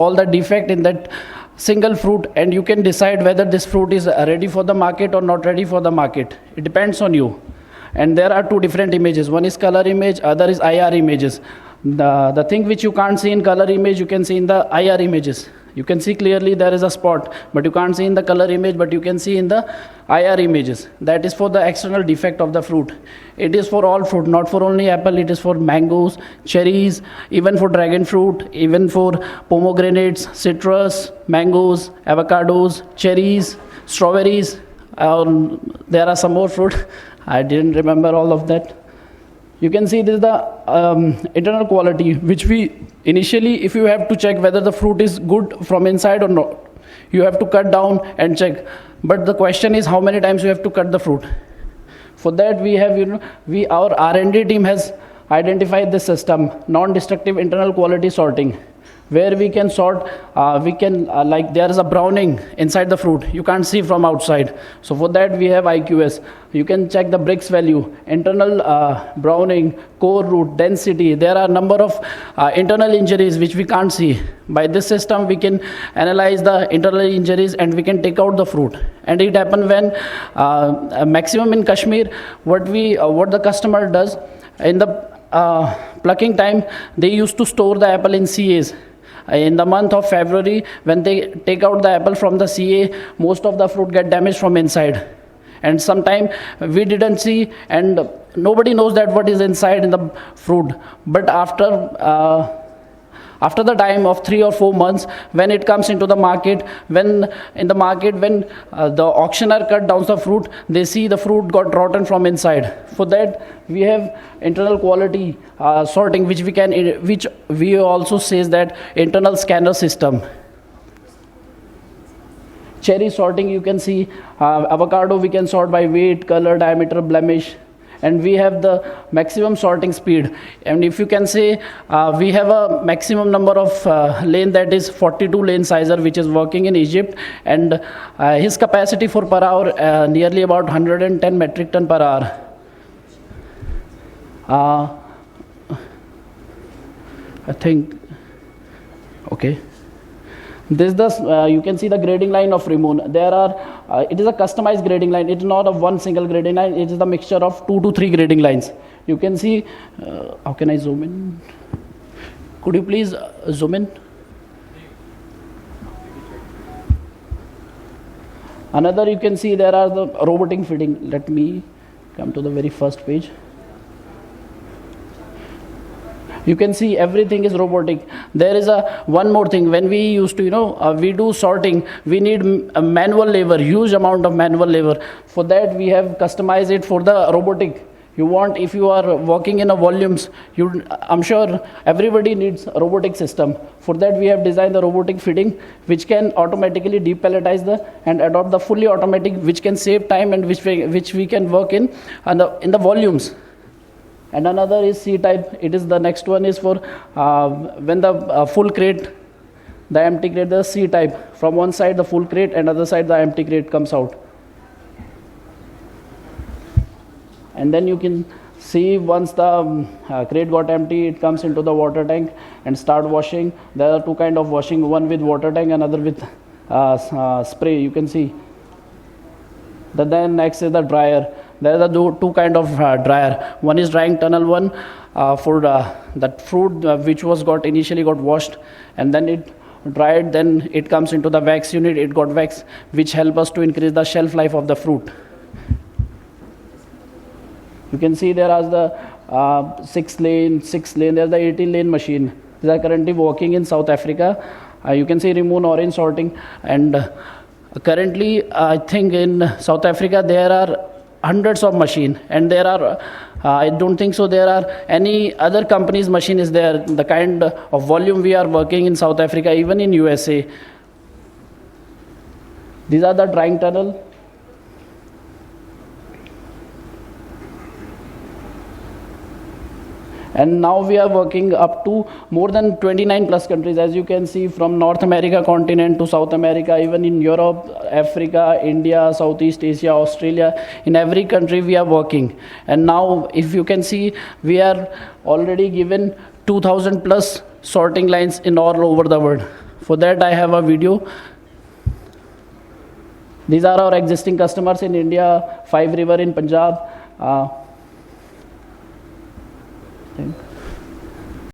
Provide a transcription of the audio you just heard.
all the defect in that single fruit, and you can decide whether this fruit is ready for the market or not ready for the market. It depends on you. And there are two different images. One is color image, other is IR images. The thing which you can't see in color image, you can see in the IR images. You can see clearly there is a spot, but you can't see in the color image, but you can see in the IR images. That is for the external defect of the fruit. It is for all fruit, not for only apple. It is for mangoes, cherries, even for dragon fruit, even for pomegranates, citrus, mangoes, avocados, cherries, strawberries. There are some more fruit. I didn't remember all of that. You can see this is the internal quality, which we initially, if you have to check whether the fruit is good from inside or not, you have to cut down and check. But the question is how many times you have to cut the fruit. For that we have, our R&D team has identified this system, non-destructive internal quality sorting, where we can sort, like there is a browning inside the fruit. You can't see from outside. So for that we have IQS. You can check the Brix value, internal browning, core root, density. There are a number of internal injuries which we can't see. By this system we can analyze the internal injuries and we can take out the fruit. And it happens when maximum in Kashmir, what the customer does, in the plucking time, they used to store the apple in CAs. In the month of February, when they take out the apple from the CA, most of the fruit get damaged from inside. And sometime we didn't see, and nobody knows that what is inside in the fruit. But after the time of 3 or 4 months, when it comes into the market, when the auctioneer cut down the fruit, they see the fruit got rotten from inside. For that, we have internal quality sorting, which we also says that internal scanner system. Cherry sorting, you can see avocado we can sort by weight, color, diameter, blemish. And we have the maximum sorting speed. And if you can say, we have a maximum number of lane, that is 42 lane sizer, which is working in Egypt. And his capacity for per hour, nearly about 110 metric ton per hour. I think, okay. This is you can see the grading line of Reemoon. It is a customized grading line. It is not a one single grading line. It is the mixture of 2 to 3 grading lines. You can see, how can I zoom in? Could you please zoom in? Another, you can see there are the robotic fitting. Let me come to the very first page. You can see everything is robotic. There is one more thing. When we used to, we do sorting, we need a manual labor, huge amount of manual labor. For that, we have customized it for the robotic. If you are working in a volumes, I'm sure everybody needs a robotic system. For that, we have designed the robotic fitting, which can automatically depalletize and adopt the fully automatic, which can save time and which we can work in the volumes. And another is C-type. It is the next one is for when the full crate, the empty crate, the C-type. From one side the full crate and other side the empty crate comes out. And then you can see once the crate got empty, it comes into the water tank and start washing. There are 2 kinds of washing, one with water tank, another with spray. You can see. Then next is the dryer. There are the 2 kinds of dryer. One is drying tunnel one for that fruit which was initially got washed, and then it dried. Then it comes into the wax unit. It got wax, which help us to increase the shelf life of the fruit. You can see there are the 6 lane. There is the 18 lane machine. They are currently working in South Africa. You can see Reemoon orange sorting, and currently I think in South Africa there are hundreds of machine, and there are I don't think so there are any other company's machine is there, the kind of volume we are working in South Africa, even in USA. These are the drying tunnel. And now we are working up to more than 29 plus countries, as you can see, from North America continent to South America, even in Europe, Africa, India, Southeast Asia, Australia. In every country we are working. And now if you can see, we are already given 2000 plus sorting lines in all over the world. For that I have a video. These are our existing customers in India, 5 River in Punjab.